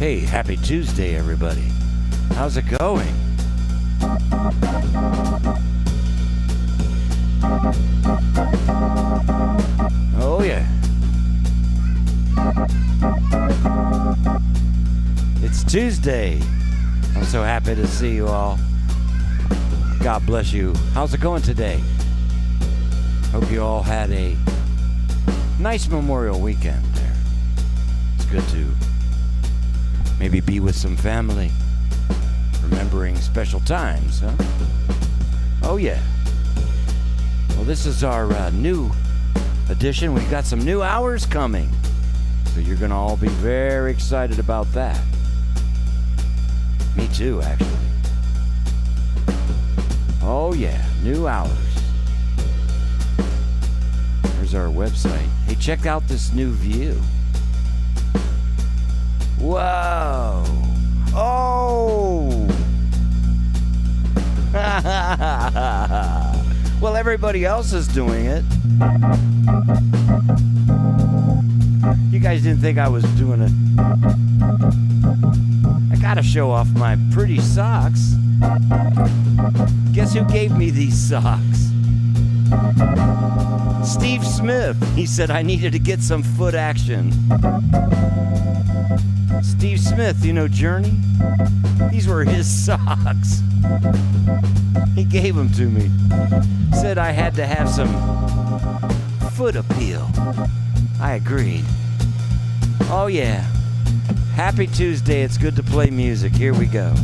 Hey, happy Tuesday, everybody. How's it going? Oh, yeah. It's Tuesday. I'm so happy to see you all. God bless you. How's it going today? Hope you all had a nice Memorial weekend there. It's good to maybe be with some family, remembering special times, huh? Oh, yeah. Well, this is our new edition. We've got some new hours coming, so you're going to all be very excited about that. Me too, actually. Oh, yeah, new hours. There's our website. Hey, check out this new view. Whoa! Oh! Well, everybody else is doing it. You guys didn't think I was doing it. I gotta show off my pretty socks. Guess who gave me these socks? Steve Smith. He said I needed to get some foot action. Steve Smith, you know Journey? These were his socks. He gave them to me. Said I had to have some foot appeal. I agreed. Oh yeah. Happy Tuesday. It's good to play music. Here we go.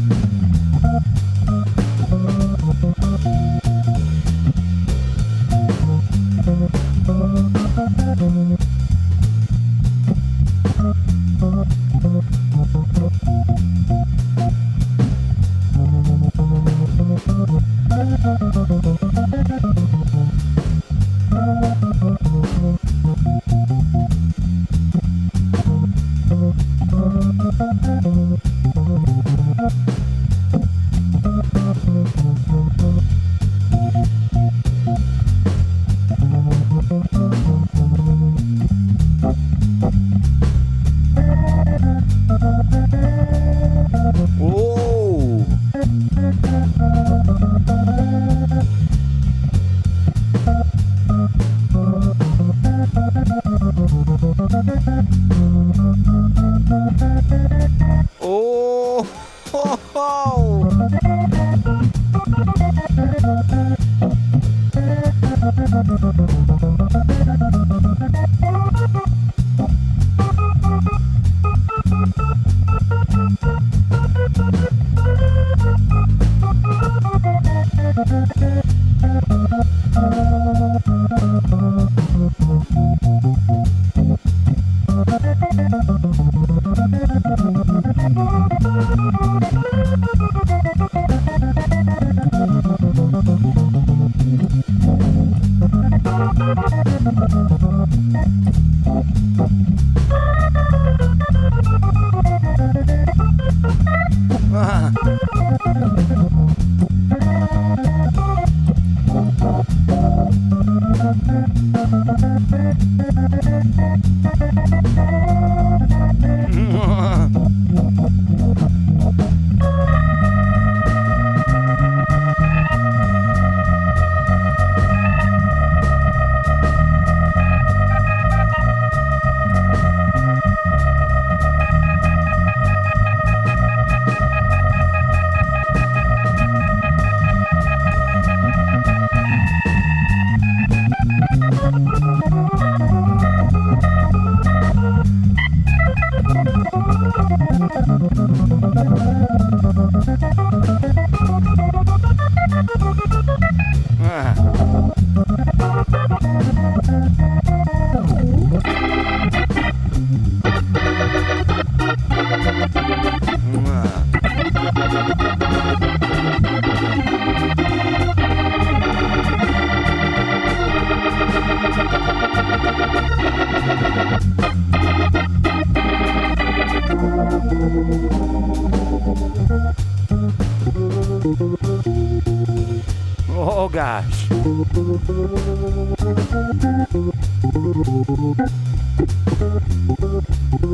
Oh gosh.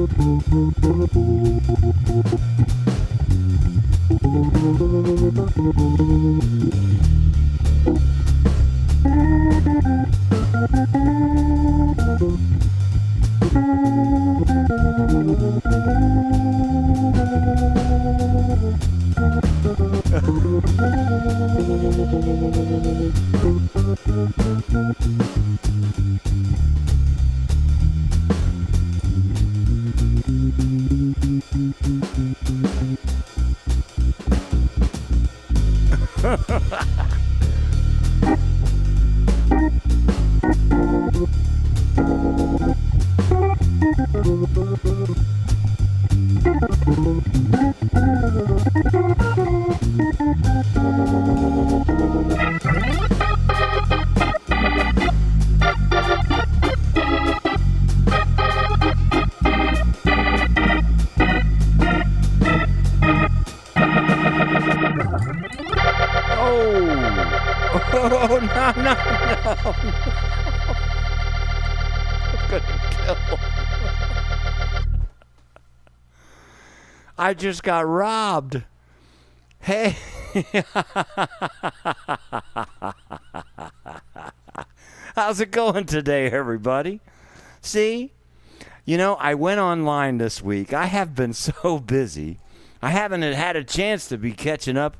Oh, no, no, no. I'm gonna kill. I just got robbed. Hey. How's it going today, everybody? See? You know, I went online this week. I have been so busy. I haven't had a chance to be catching up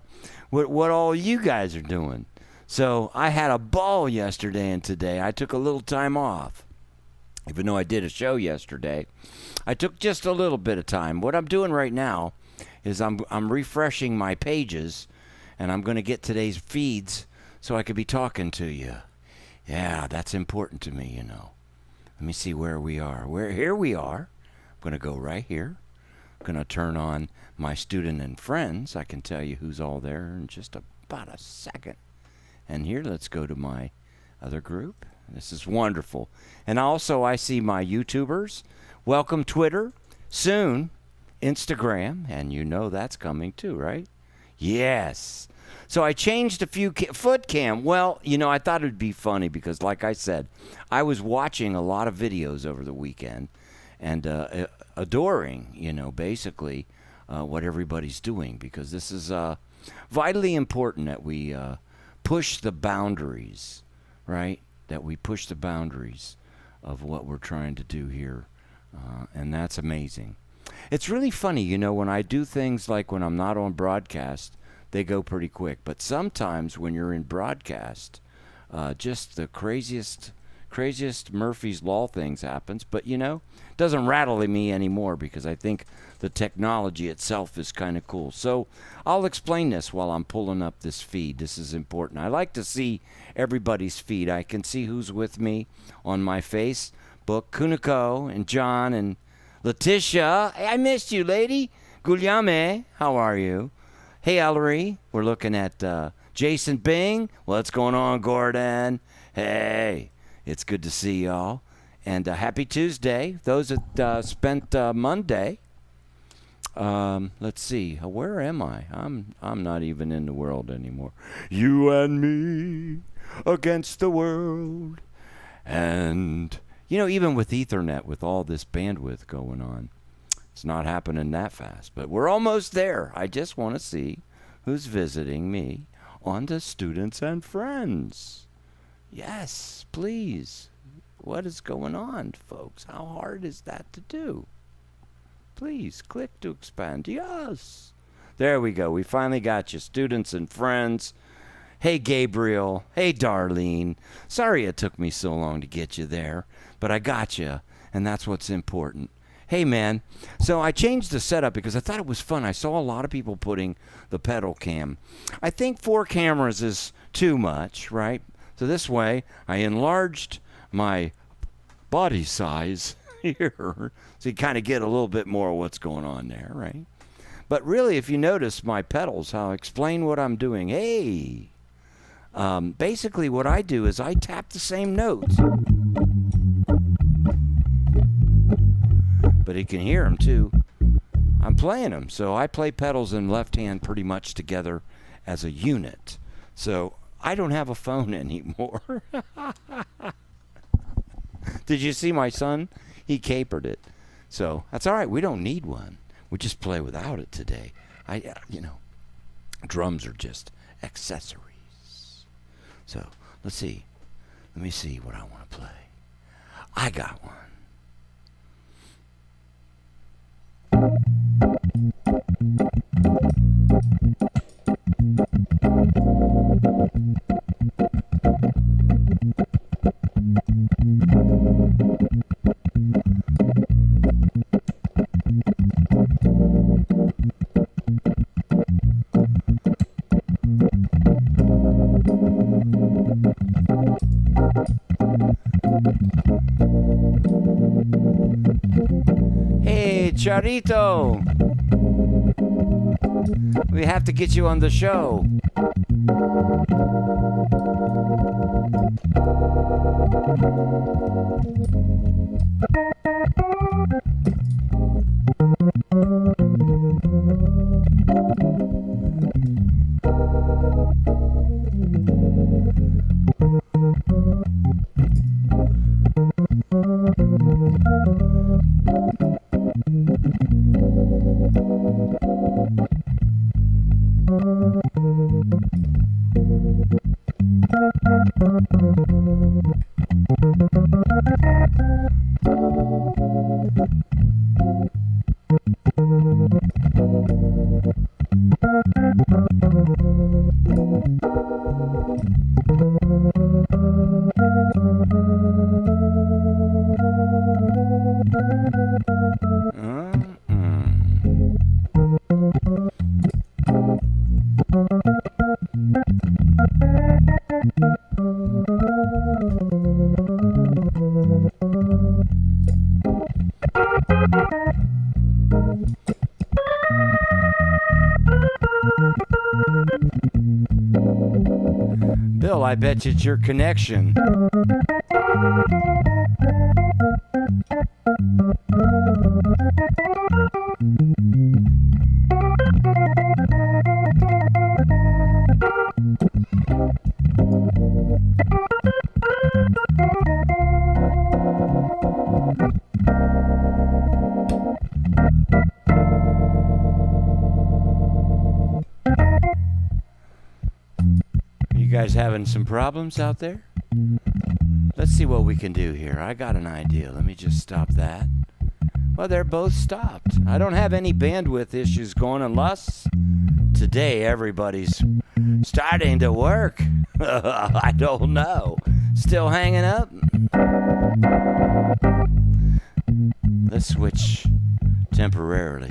with what all you guys are doing. So I had a ball yesterday and today. I took a little time off. Even though I did a show yesterday, I took just a little bit of time. What I'm doing right now is I'm refreshing my pages, and I'm going to get today's feeds so I could be talking to you. Yeah, that's important to me, you know. Let me see where we are. Here we are. I'm going to go right here. I'm going to turn on my student and friends. I can tell you who's all there in just about a second. And here, let's go to my other group. This is wonderful. And also, I see my YouTubers. Welcome, Twitter. Soon, Instagram. And you know that's coming too, right? Yes. So I changed a few foot cam. Well, you know, I thought it would be funny because, like I said, I was watching a lot of videos over the weekend and adoring, you know, basically what everybody's doing, because this is vitally important that we push the boundaries, right? That we push the boundaries of what we're trying to do here. And that's amazing. It's really funny, you know, when I do things like when I'm not on broadcast, they go pretty quick. But sometimes when you're in broadcast, just the craziest Murphy's Law things happens. But, you know, it doesn't rattle me anymore because I think the technology itself is kind of cool. So I'll explain this while I'm pulling up this feed. This is important. I like to see everybody's feed. I can see who's with me on my Facebook. Kuniko and John and Letitia. Hey, I missed you, lady. Gulyame, how are you? Hey, Ellery. We're looking at Jason Bing. What's going on, Gordon? Hey, it's good to see y'all. And happy Tuesday. Those that spent Monday. Let's see. Where am I? I'm not even in the world anymore. You and me against the world. And, you know, even with Ethernet, with all this bandwidth going on, it's not happening that fast. But we're almost there. I just want to see who's visiting me on the Students and Friends. Yes, please. What is going on, folks? How hard is that to do? Please click to expand. Yes. There we go. We finally got you, Students and Friends. Hey, Gabriel. Hey, Darlene. Sorry it took me so long to get you there, but I got you, and that's what's important. Hey, man. So I changed the setup because I thought it was fun. I saw a lot of people putting the pedal cam. I think 4 cameras is too much, right? So this way, I enlarged my body size here, so you kind of get a little bit more of what's going on there, right? But really, if you notice my pedals, I'll explain what I'm doing. Hey! Basically, what I do is I tap the same notes. But he can hear them, too. I'm playing them. So I play pedals and left hand pretty much together as a unit. So I don't have a phone anymore. Did you see my son? He capered it. So that's all right. We don't need one. We just play without it today. Drums are just accessories. So let's see. Let me see what I want to play. I got one. Hey, Charito! We have to get you on the show. Bill, I bet it's your connection. You guys having some problems out there? Let's see what we can do here. I got an idea. Let me just stop that. Well, they're both stopped. I don't have any bandwidth issues going unless today everybody's starting to work. I don't know. Still hanging up? Let's switch temporarily.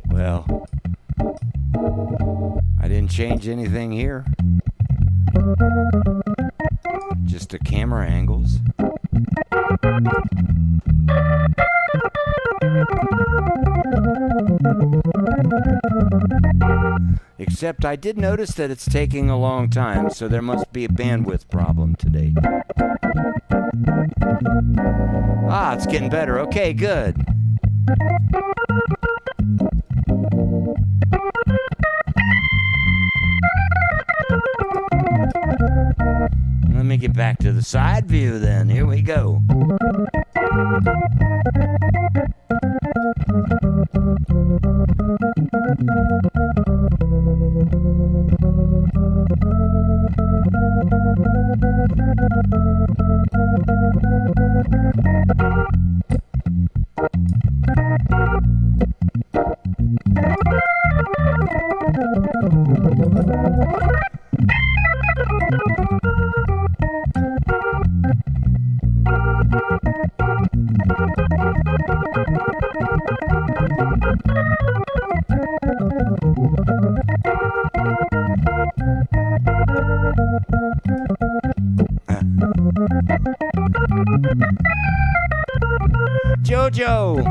Well, I didn't change anything here. Just the camera angles. Except I did notice that it's taking a long time, so there must be a bandwidth problem today. Ah, it's getting better. Okay, good. Let me get back to the side view then. Here we go. Jojo!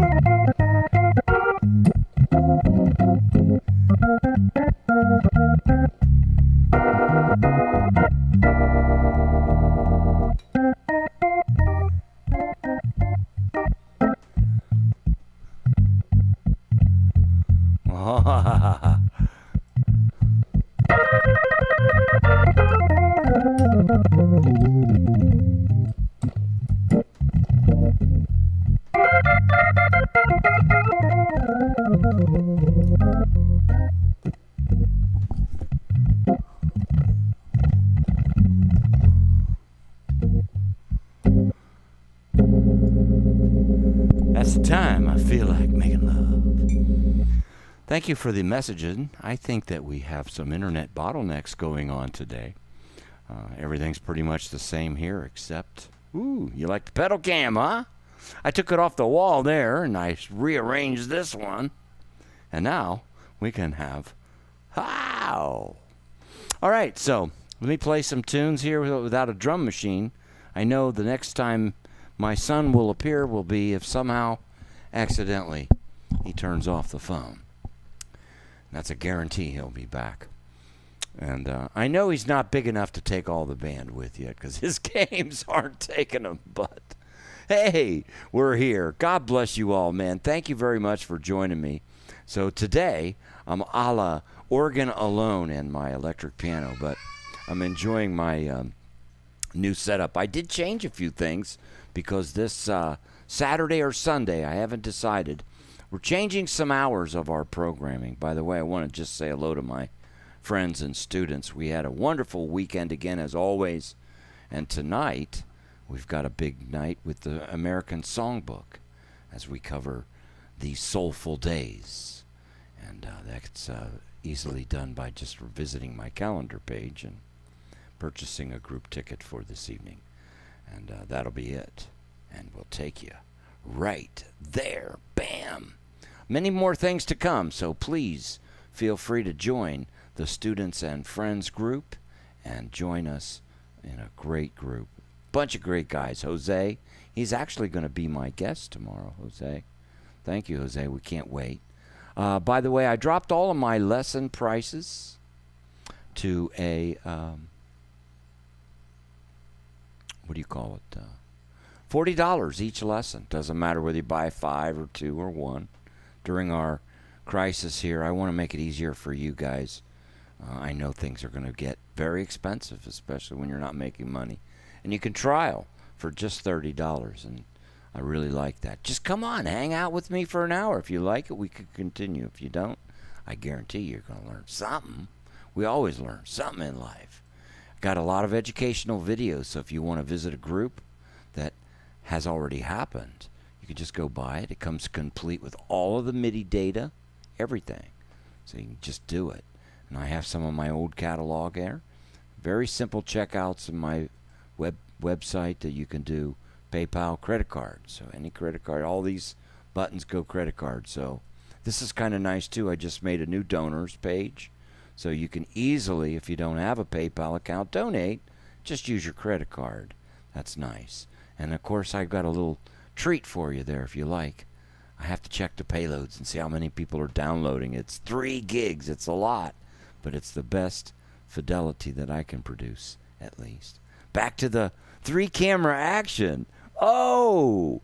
That's the time I feel like making love. Thank you for the messaging. I think that we have some internet bottlenecks going on today. Everything's pretty much the same here, except, ooh, you like the pedal cam, huh? I took it off the wall there, and I rearranged this one. And now we can have, how? All right, so let me play some tunes here without a drum machine. I know the next time my son will appear will be if somehow, accidentally, he turns off the phone. That's a guarantee he'll be back. And I know he's not big enough to take all the band with yet because his games aren't taking him, but hey, we're here. God bless you all, man. Thank you very much for joining me. So today, I'm a la organ alone and my electric piano, but I'm enjoying my new setup. I did change a few things because this Saturday or Sunday, I haven't decided, we're changing some hours of our programming. By the way, I want to just say hello to my friends and students. We had a wonderful weekend again, as always. And tonight, we've got a big night with the American Songbook as we cover these soulful days. And that's easily done by just visiting my calendar page and purchasing a group ticket for this evening. And that'll be it. And we'll take you right there. Bam! Many more things to come, so please feel free to join the Students and Friends group and join us in a great group. Bunch of great guys. Jose, he's actually going to be my guest tomorrow. Jose, thank you, Jose. We can't wait. By the way, I dropped all of my lesson prices to a, what do you call it? $40 each lesson. Doesn't matter whether you buy 5 or 2 or 1. During our crisis here, I want to make it easier for you guys. I know things are going to get very expensive, especially when you're not making money. And you can trial for just $30, and I really like that. Just come on, hang out with me for an hour. If you like it, we could continue. If you don't, I guarantee you're going to learn something. We always learn something in life. Got a lot of educational videos, so if you want to visit a group that has already happened, you can just go buy it. It comes complete with all of the MIDI data, everything. So you can just do it. And I have some of my old catalog there. Very simple checkouts in my website that you can do PayPal, credit card. So any credit card, all these buttons go credit card. So this is kind of nice too. I just made a new donors page. So you can easily, if you don't have a PayPal account, donate. Just use your credit card. That's nice. And of course, I've got a little treat for you there if you like. I have to check the payloads and see how many people are downloading. It's 3 gigs. It's a lot, but it's the best fidelity that I can produce, at least. Back to the 3-camera action. Oh!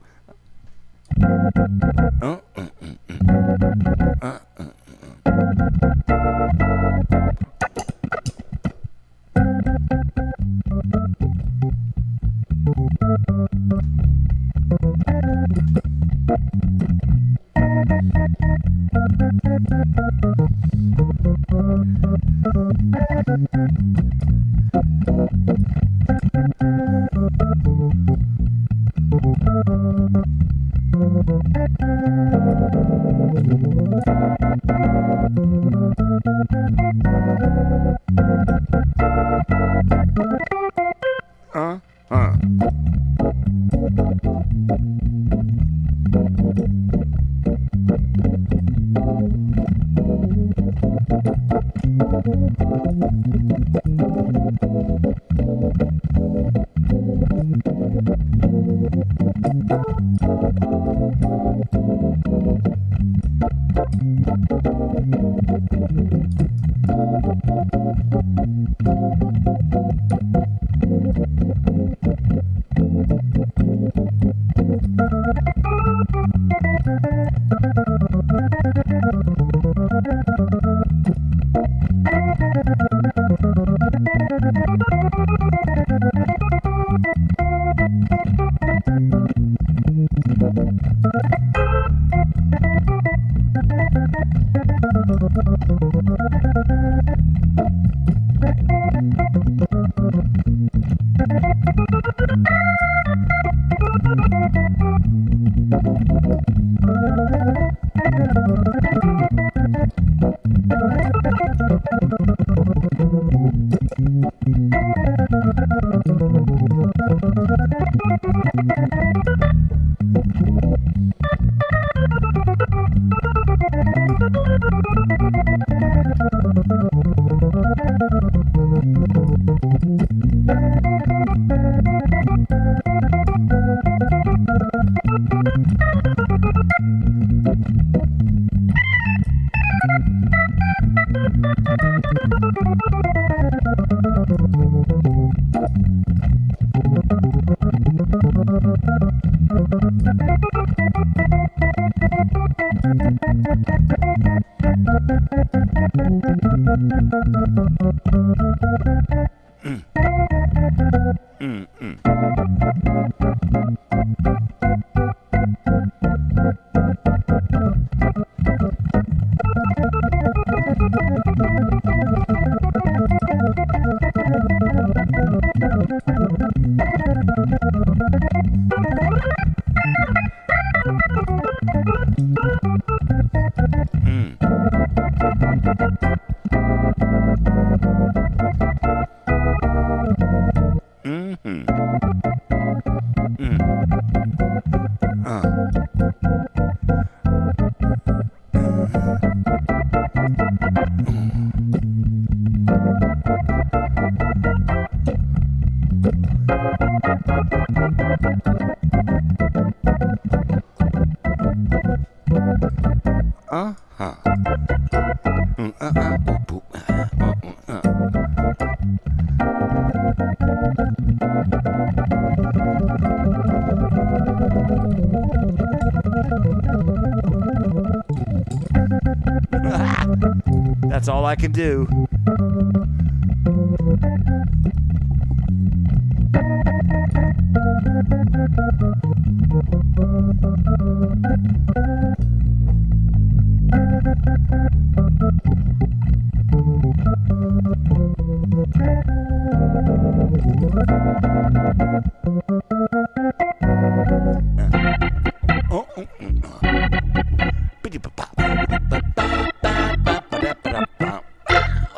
That's all I can do.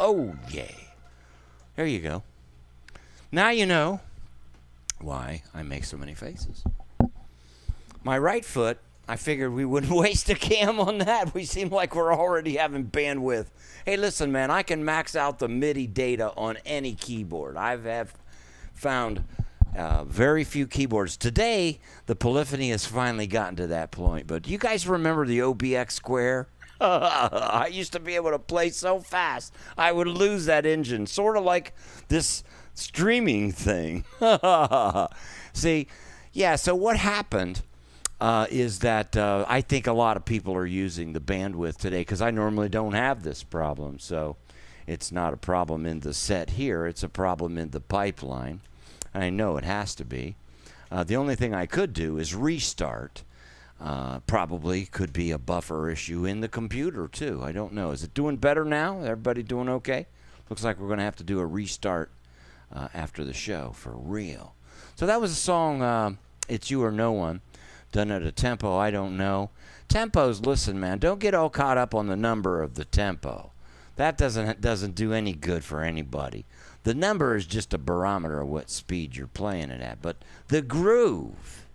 Oh, yay. There you go. Now you know why I make so many faces. My right foot, I figured we wouldn't waste a cam on that. We seem like we're already having bandwidth. Hey, listen, man, I can max out the MIDI data on any keyboard. Have found very few keyboards. Today, the Polyphony has finally gotten to that point. But do you guys remember the OBX Square? I used to be able to play so fast, I would lose that engine. Sort of like this streaming thing. See, yeah, so what happened is that I think a lot of people are using the bandwidth today because I normally don't have this problem. So it's not a problem in the set here. It's a problem in the pipeline. And I know it has to be. The only thing I could do is restart. Probably could be a buffer issue in the computer, too. I don't know. Is it doing better now? Everybody doing okay? Looks like we're going to have to do a restart after the show for real. So that was a song, It's You or No One, done at a tempo I don't know. Tempos, listen, man, don't get all caught up on the number of the tempo. That doesn't do any good for anybody. The number is just a barometer of what speed you're playing it at. But the groove,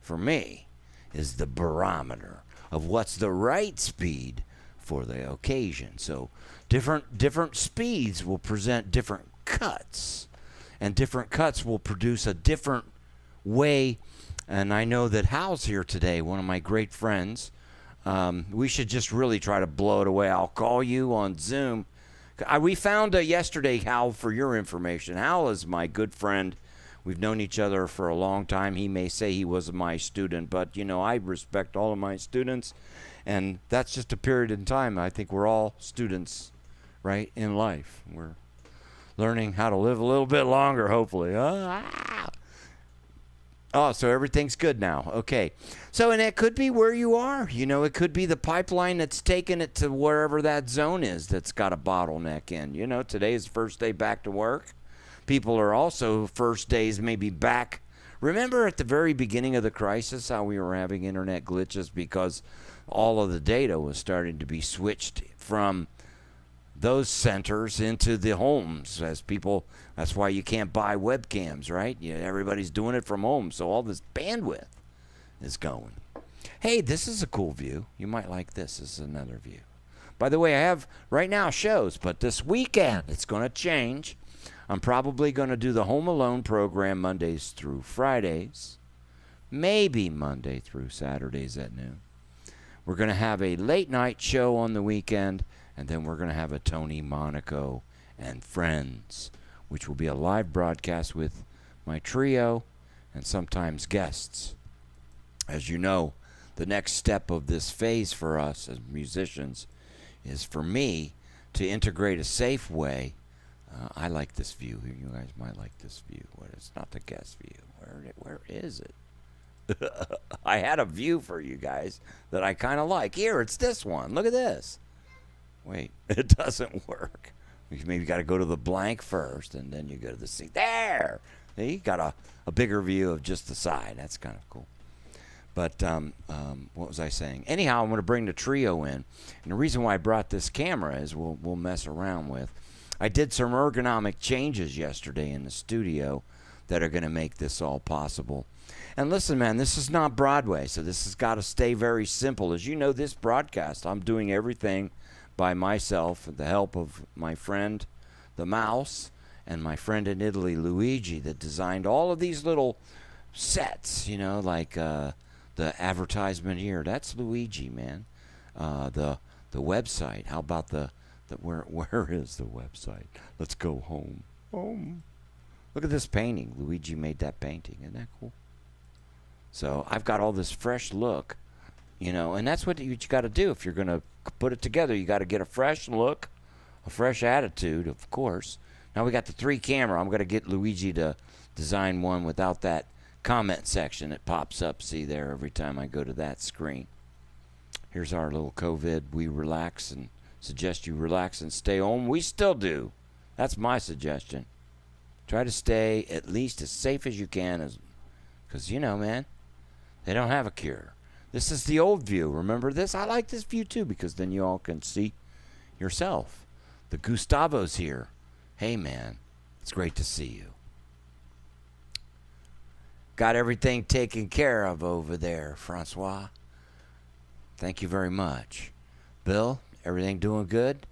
for me, is the barometer of what's the right speed for the occasion. So different speeds will present different cuts, and different cuts will produce a different way. And I know that Hal's here today, one of my great friends. We should just really try to blow it away. I'll call you on Zoom. We found yesterday, Hal, for your information. Hal is my good friend. We've known each other for a long time. He may say he was my student, but, you know, I respect all of my students, and that's just a period in time. I think we're all students, right, in life. We're learning how to live a little bit longer, hopefully. Oh, so everything's good now. Okay. So, and it could be where you are. You know, it could be the pipeline that's taking it to wherever that zone is that's got a bottleneck in. You know, today is the first day back to work. People are also first days maybe back Remember at the very beginning of the crisis how we were having internet glitches because all of the data was starting to be switched from those centers into the homes as people. That's why you can't buy webcams, right? Everybody's doing it from home, so all this bandwidth is going. Hey, this is a cool view. You might like this. This is another view. By the way, I have right now shows, but this weekend it's going to change. I'm probably going to do the Home Alone program Mondays through Fridays, maybe Monday through Saturdays at noon. We're going to have a late night show on the weekend, and then we're going to have a Tony Monaco and Friends, which will be a live broadcast with my trio and sometimes guests. As you know, the next step of this phase for us as musicians is for me to integrate a safe way. I like this view here. You guys might like this view. It's not the guest view. Where is it? I had a view for you guys that I kind of like. Here, it's this one. Look at this. Wait, it doesn't work. You maybe got to go to the blank first, and then you go to the scene. There! You got a bigger view of just the side. That's kind of cool. But what was I saying? Anyhow, I'm going to bring the trio in. And the reason why I brought this camera is we'll mess around with. I did some ergonomic changes yesterday in the studio that are going to make this all possible. And listen, man, this is not Broadway, so this has got to stay very simple. As you know, this broadcast, I'm doing everything by myself with the help of my friend, the Mouse, and my friend in Italy, Luigi, that designed all of these little sets, like the advertisement here. That's Luigi, man. The website. How about where is the website? Let's go home. Look at this painting. Luigi made that painting. Isn't that cool? So I've got all this fresh look, and that's what you got to do if you're going to put it together. You got to get a fresh look, a fresh attitude, of course. Now we got the 3 camera. I'm going to get Luigi to design one without that comment section that pops up, see there, every time I go to that screen. Here's our little COVID. We relax and suggest you relax and stay home. We still do. That's my suggestion. Try to stay at least as safe as you can, because, man, they don't have a cure. This is the old view. Remember this? I like this view, too, because then you all can see yourself. The Gustavo's here. Hey, man, it's great to see you. Got everything taken care of over there, Francois. Thank you very much. Bill, everything doing good?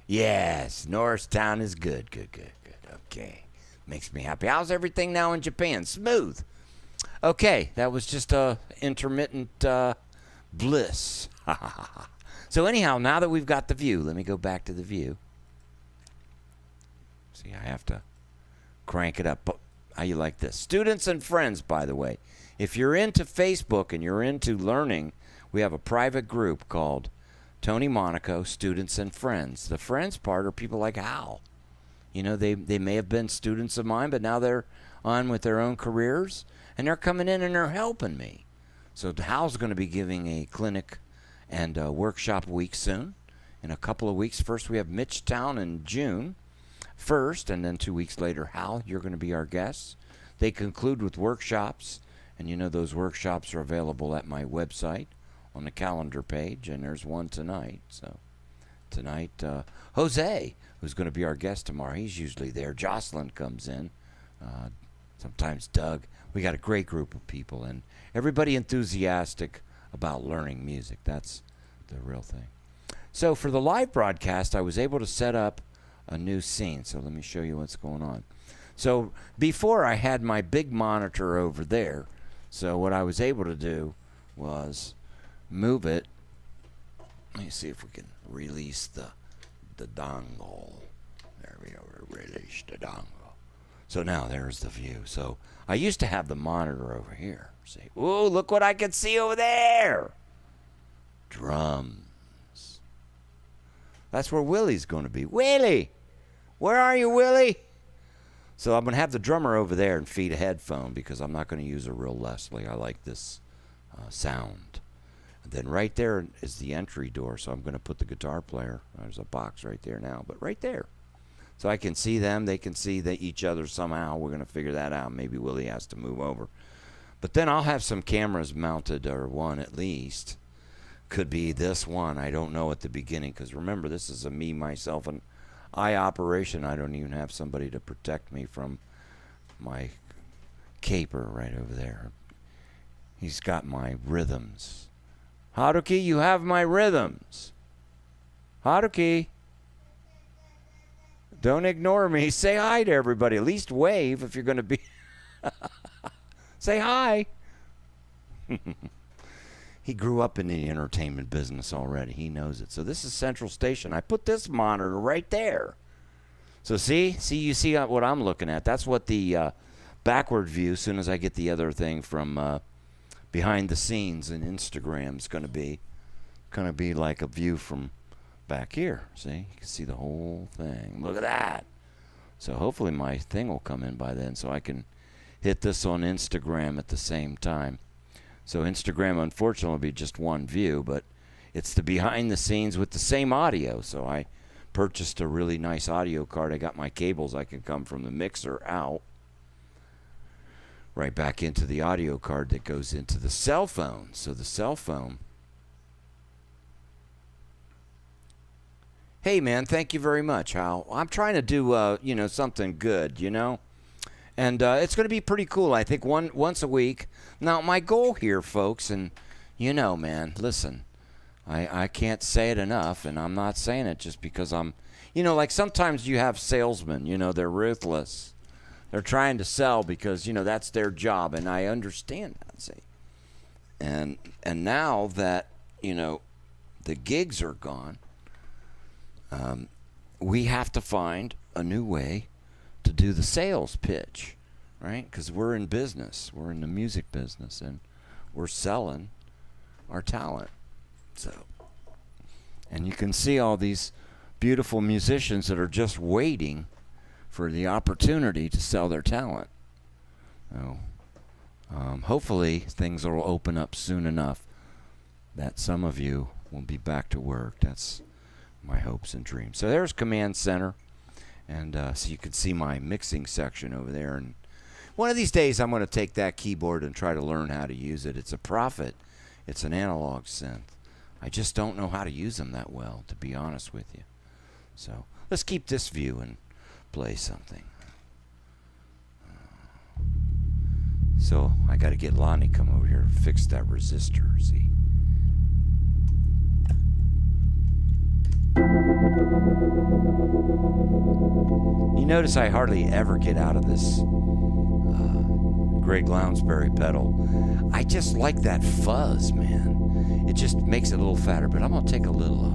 Yes, Norristown is good. Good. Okay. Makes me happy. How's everything now in Japan? Smooth. Okay, that was just a intermittent bliss. So anyhow, now that we've got the view, let me go back to the view. See, I have to crank it up. How you like this? Students and friends, by the way. If you're into Facebook and you're into learning, we have a private group called Tony Monaco, Students and Friends. The friends part are people like Hal. They may have been students of mine, but now they're on with their own careers, and they're coming in and they're helping me. So Hal's going to be giving a clinic and a workshop week soon. In a couple of weeks, first we have Mitchtown in June 1st, and then 2 weeks later, Hal, you're going to be our guest. They conclude with workshops, and those workshops are available at my website on the calendar page, and there's one tonight. So tonight, Jose, who's going to be our guest tomorrow, he's usually there. Jocelyn comes in, sometimes Doug. We got a great group of people, and everybody enthusiastic about learning music. That's the real thing. So for the live broadcast, I was able to set up a new scene. So let me show you what's going on. So before I had my big monitor over there. So what I was able to do was move it. Let me see if we can release the dongle. There we go. Release the dongle. So now there's the view. So I used to have the monitor over here. See? Ooh, look what I can see over there. Drums. That's where Willie's going to be. Willie! Where are you, Willie? So I'm going to have the drummer over there and feed a headphone because I'm not going to use a real Leslie. I like this sound. And then right there is the entry door, so I'm going to put the guitar player. There's a box right there now, but right there. So I can see them. They can see each other somehow. We're going to figure that out. Maybe Willie has to move over. But then I'll have some cameras mounted, or one at least. Could be this one. I don't know at the beginning, because remember, this is a me, myself, and I operation. I don't even have somebody to protect me from my caper right over there. He's got my rhythms. Haruki, you have my rhythms. Haruki, don't ignore me. Say hi to everybody. At least wave if you're going to be. Say hi. He grew up in the entertainment business already. He knows it. So this is Central Station. I put this monitor right there. So you see what I'm looking at. That's what the backward view, as soon as I get the other thing from behind the scenes in Instagram, is going to be like a view from back here. See, you can see the whole thing. Look at that. So hopefully my thing will come in by then, so I can hit this on Instagram at the same time. So Instagram, unfortunately, will be just one view, but it's the behind the scenes with the same audio. So I purchased a really nice audio card. I got my cables. I can come from the mixer out right back into the audio card that goes into the cell phone. So the cell phone. Hey, man, thank you very much, Hal. I'm trying to do, something good, And it's going to be pretty cool, I think, once a week. Now, my goal here, folks, and man, listen, I can't say it enough, and I'm not saying it just because I'm, like sometimes you have salesmen, they're ruthless. They're trying to sell because, that's their job, and I understand that, see. And now that, the gigs are gone, we have to find a new way to do the sales pitch, right? Because we're in business. We're in the music business, and we're selling our talent. So, and you can see all these beautiful musicians that are just waiting for the opportunity to sell their talent. So, hopefully things will open up soon enough that some of you will be back to work. That's my hopes and dreams. So there's Command Center. And so you can see my mixing section over there. And one of these days, I'm going to take that keyboard and try to learn how to use it. It's a Prophet. It's an analog synth. I just don't know how to use them that well, to be honest with you. So let's keep this view and play something. So I got to get Lonnie come over here and fix that resistor, see. You notice I hardly ever get out of this Greg Lounsbury pedal. I just like that fuzz, man. It just makes it a little fatter, but I'm going to take a little off.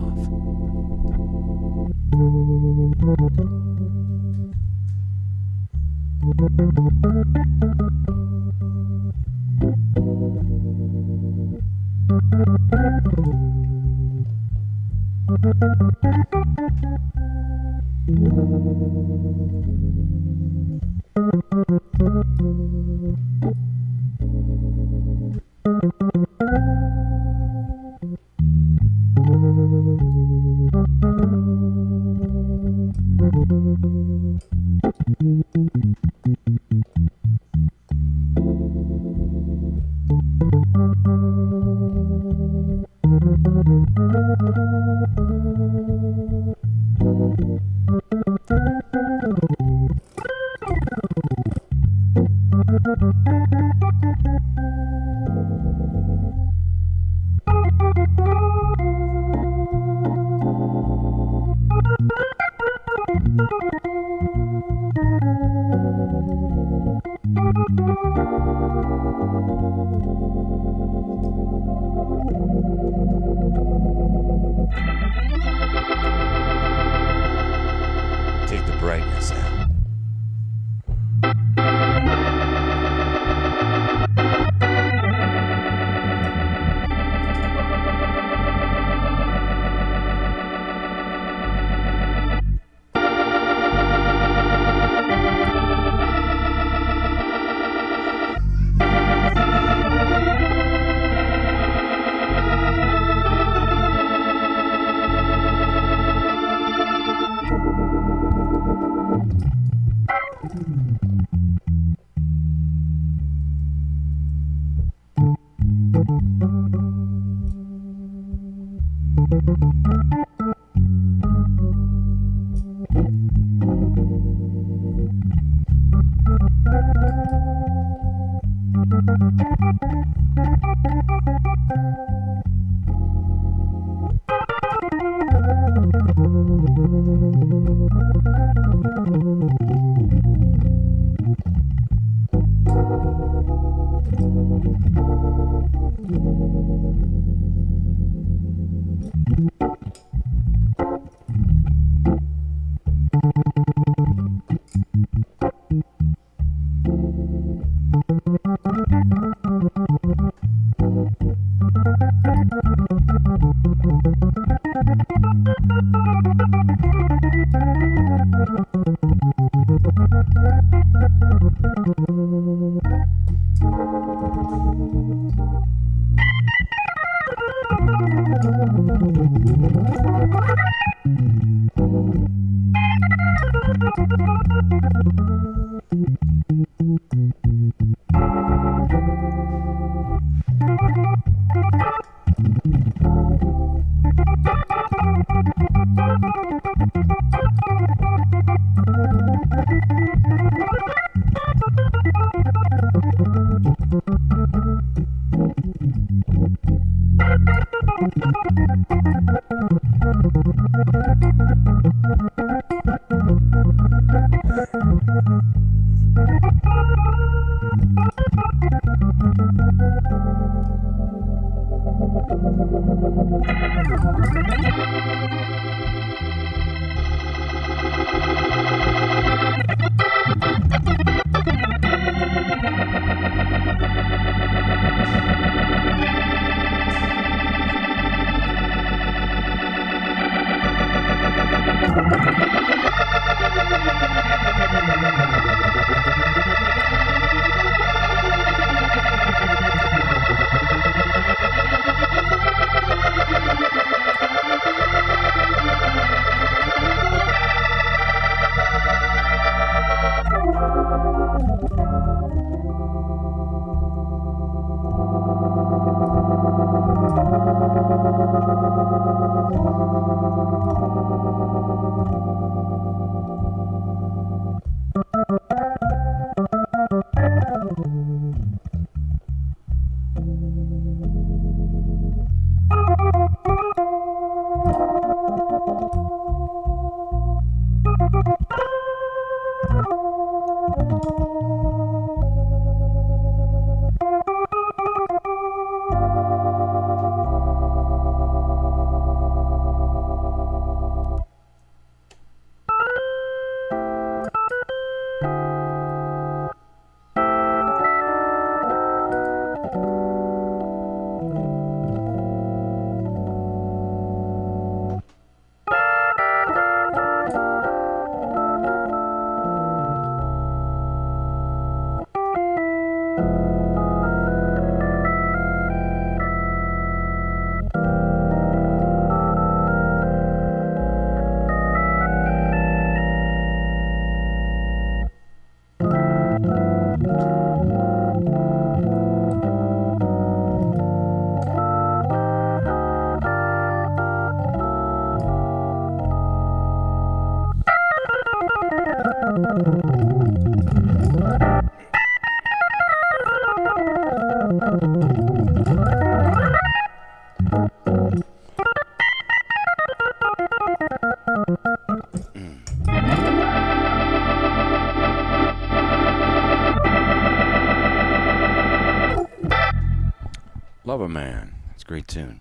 Love a Man. It's a great tune.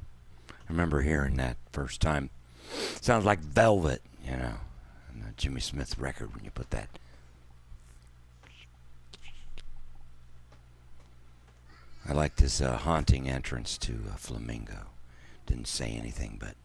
I remember hearing that first time. Sounds like Velvet, you know, on the Jimmy Smith record when you put that. I liked his haunting entrance to Flamingo. Didn't say anything, but.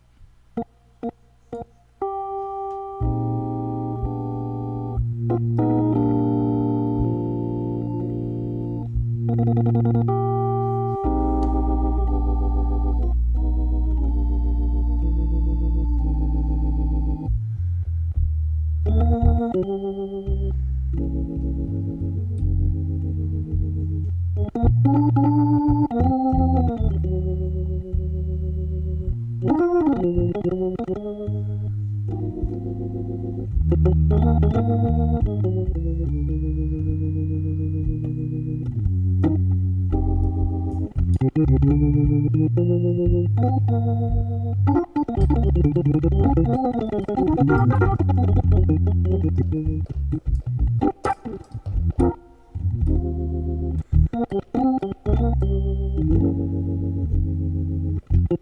Been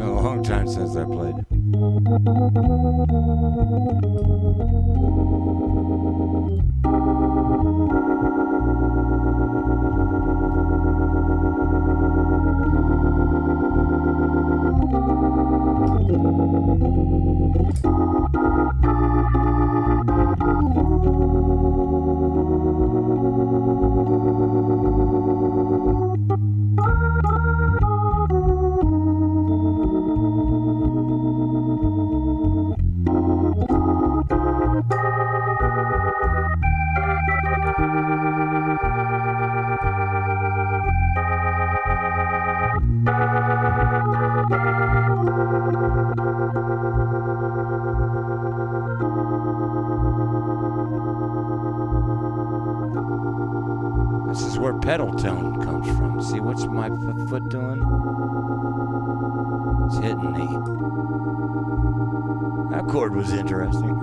a long time since I played it. This is where pedal tone comes from. See, what's my foot doing? It's hitting me. That chord was interesting.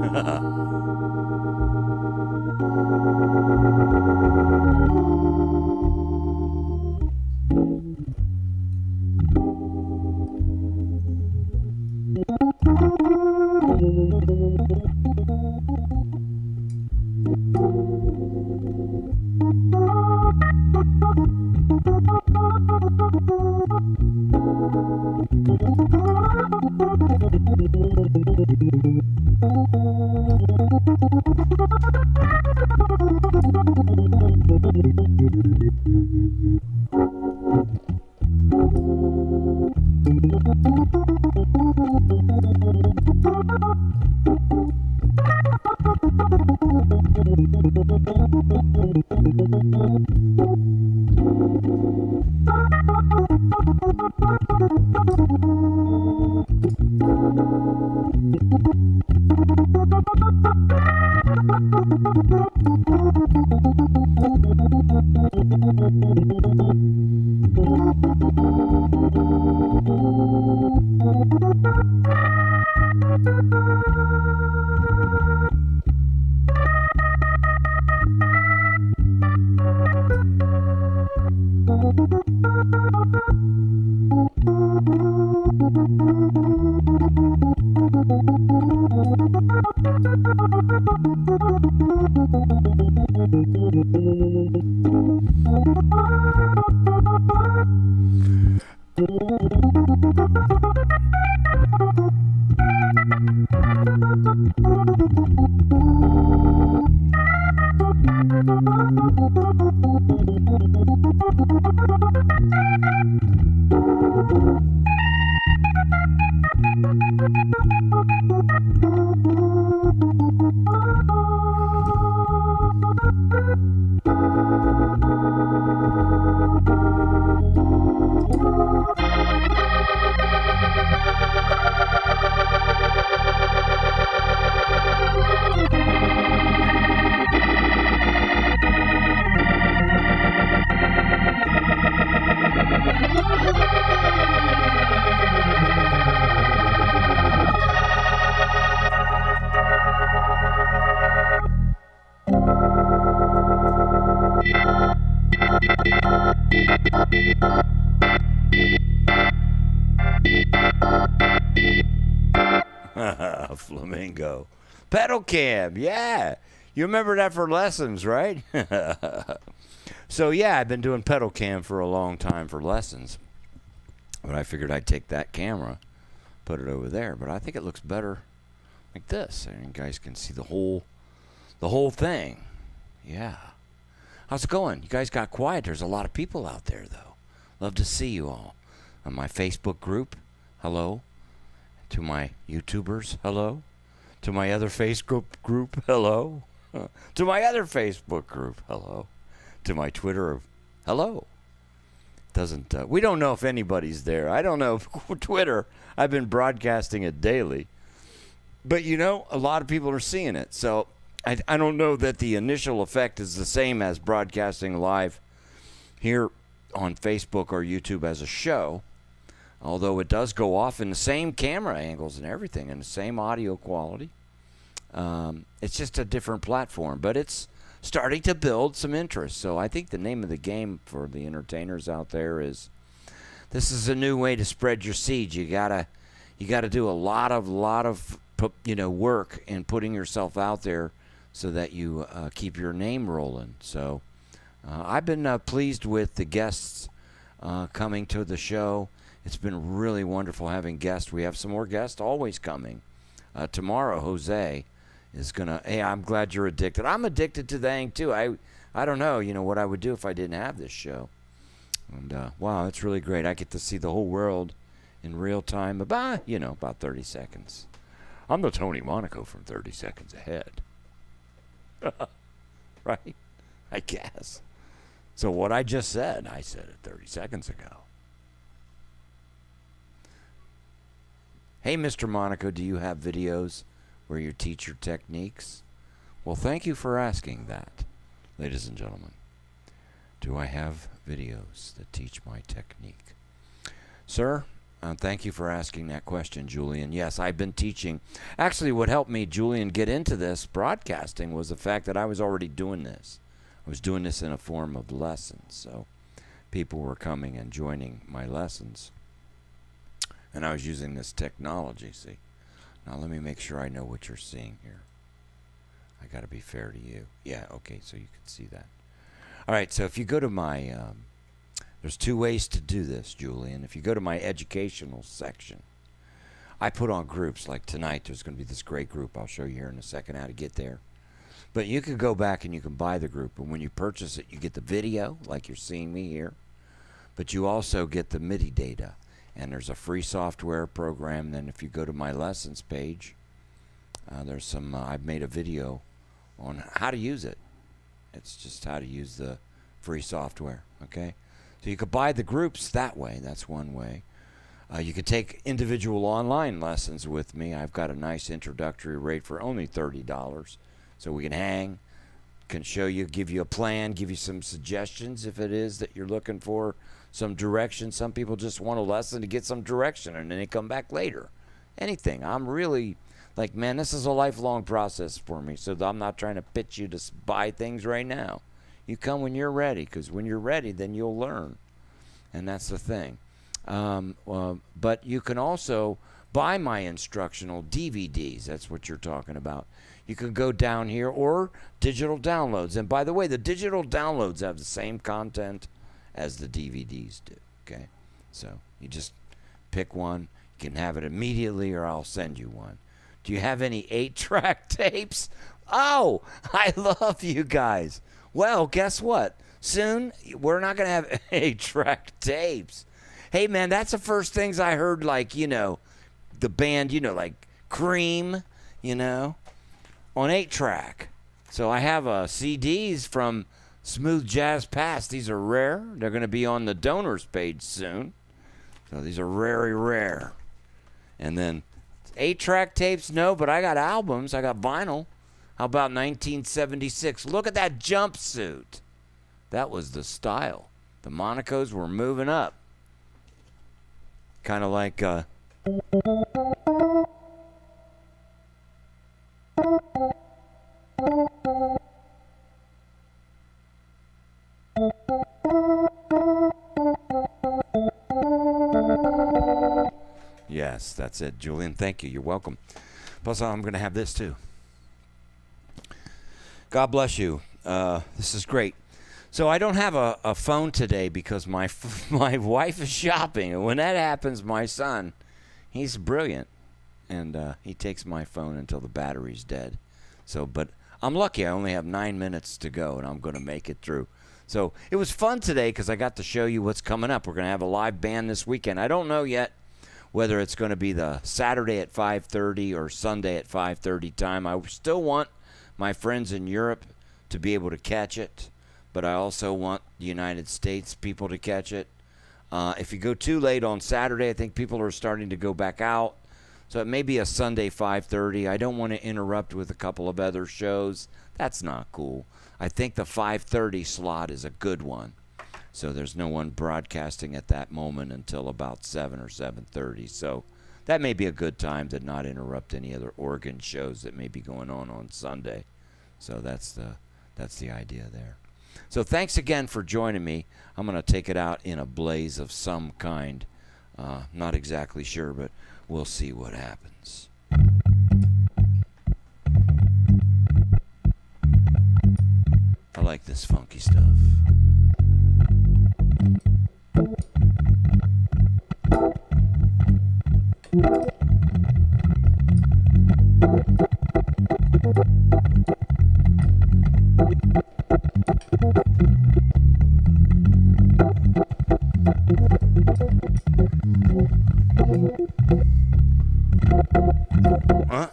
Flamingo. Pedal cam, yeah. You remember that for lessons, right? So, yeah, I've been doing pedal cam for a long time for lessons. But I figured I'd take that camera, put it over there. But I think it looks better like this. And you guys can see the whole thing. Yeah. How's it going? You guys got quiet. There's a lot of people out there, though. Love to see you all. On my Facebook group, hello. To my YouTubers, hello. To my other Facebook group, hello. To my other Facebook group, hello. To my Twitter, hello. Doesn't we don't know if anybody's there. I don't know if Twitter. I've been broadcasting it daily. But you know, a lot of people are seeing it. So I don't know that the initial effect is the same as broadcasting live here on Facebook or YouTube as a show. Although it does go off in the same camera angles and everything and the same audio quality. It's just a different platform. But it's starting to build some interest. So I think the name of the game for the entertainers out there is this is a new way to spread your seed. You gotta do a lot of work in putting yourself out there so that you keep your name rolling. So I've been pleased with the guests coming to the show. It's been really wonderful having guests. We have some more guests always coming. Tomorrow, Jose is gonna. Hey, I'm glad you're addicted. I'm addicted to the hang too. I don't know, what I would do if I didn't have this show. And wow, it's really great. I get to see the whole world in real time. About 30 seconds. I'm the Tony Monaco from 30 Seconds Ahead. Right? I guess. So what I just said, I said it 30 seconds ago. Hey, Mr. Monaco, do you have videos where you teach your techniques? Well, thank you for asking that, ladies and gentlemen. Do I have videos that teach my technique? Sir, thank you for asking that question, Julian. Yes, I've been teaching. Actually, what helped me, Julian, get into this broadcasting was the fact that I was already doing this. I was doing this in a form of lessons, so people were coming and joining my lessons. And I was using this technology, see. Now let me make sure I know what you're seeing here. I got to be fair to you. Yeah, okay, so you can see that. All right, so if you go to my, there's two ways to do this, Julian. If you go to my educational section, I put on groups. Like tonight, there's going to be this great group. I'll show you here in a second how to get there. But you can go back and you can buy the group. And when you purchase it, you get the video, like you're seeing me here. But you also get the MIDI data. And there's a free software program. Then if you go to my lessons page, there's some, I've made a video on how to use it. It's just how to use the free software, okay? So you could buy the groups that way. That's one way. You could take individual online lessons with me. I've got a nice introductory rate for only $30. So we can hang, can show you, give you a plan, give you some suggestions if it is that you're looking for some direction. Some people just want a lesson to get some direction and then they come back later. Anything. I'm really like, man, this is a lifelong process for me. So I'm not trying to pitch you to buy things right now. You come when you're ready, because when you're ready, then you'll learn. And that's the thing. But you can also buy my instructional DVDs. That's what you're talking about. You can go down here, or digital downloads. And by the way, the digital downloads have the same content as the DVDs do, okay? So you just pick one. You can have it immediately, or I'll send you one. Do you have any 8-track tapes? Oh, I love you guys. Well, guess what? Soon, we're not going to have 8-track tapes. Hey, man, that's the first things I heard, like, the band, like Cream, on 8-track. So I have CDs from Smooth Jazz Past. These are rare. They're going to be on the donors page soon. So these are very rare. And then 8-track tapes, no, but I got albums. I got vinyl. How about 1976? Look at that jumpsuit. That was the style. The Monacos were moving up. Kind of like... Yes, that's it, Julian. Thank you. You're welcome. Plus, I'm going to have this, too. God bless you. This is great. So I don't have a phone today because my wife is shopping. And when that happens, my son, he's brilliant. And he takes my phone until the battery's dead. So, but I'm lucky. I only have 9 minutes to go, and I'm going to make it through. So it was fun today because I got to show you what's coming up. We're going to have a live band this weekend. I don't know yet whether it's going to be the Saturday at 5:30 or Sunday at 5:30 time. I still want my friends in Europe to be able to catch it, but I also want the United States people to catch it. If you go too late on Saturday, I think people are starting to go back out. So it may be a Sunday 5:30. I don't want to interrupt with a couple of other shows. That's not cool. I think the 5:30 slot is a good one. So there's no one broadcasting at that moment until about 7 or 7:30. So that may be a good time to not interrupt any other organ shows that may be going on Sunday. So that's the idea there. So thanks again for joining me. I'm going to take it out in a blaze of some kind. Not exactly sure, but we'll see what happens. I like this funky stuff. Huh?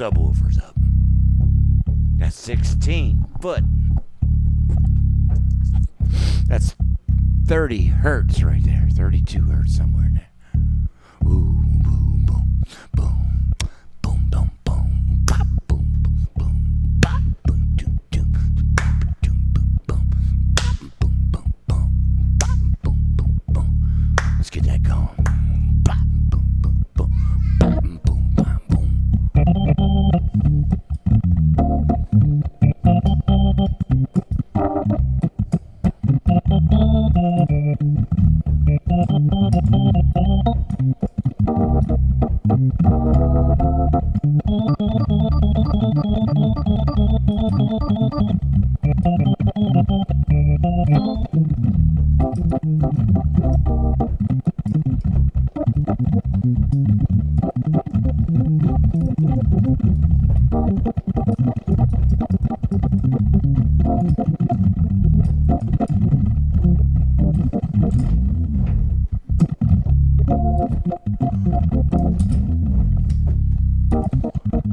subwoofers up. That's 16 foot. That's 30 hertz right there. 32 hertz somewhere in there. Ooh, boom, boom, boom, boom, boom, boom, bop, boom, boom, boom, bop, boom, doom, doom, bop, doom, boom, boom, bop, boom, boom, boom, bop, boom, boom, boom. Let's get that going. Bop, boom, boom, boom, bop, boom, bop, boom.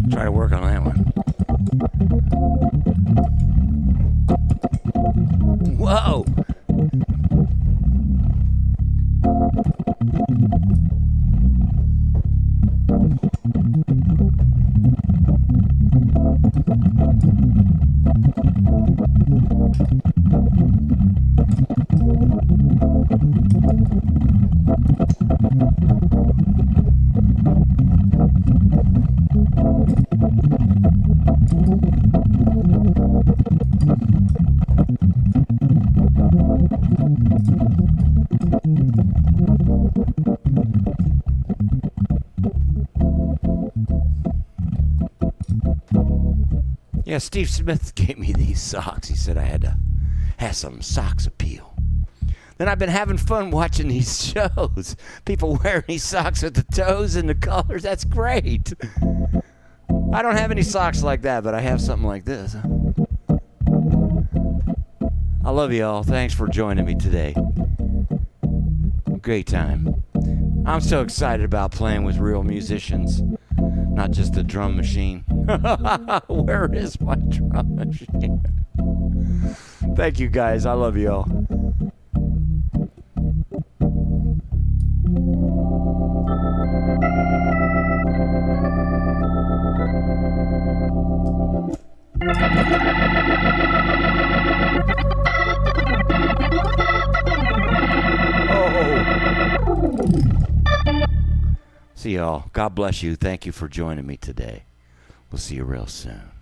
Try to work on that one. Whoa! Yeah, Steve Smith gave me these socks. He said I had to have some socks appeal. Then I've been having fun watching these shows. People wearing these socks with the toes and the colors. That's great. I don't have any socks like that, but I have something like this. I love you all. Thanks for joining me today. Great time. I'm so excited about playing with real musicians, not just a drum machine. Where is my drum machine? Thank you guys. I love you all. See y'all. God bless you. Thank you for joining me today. We'll see you real soon.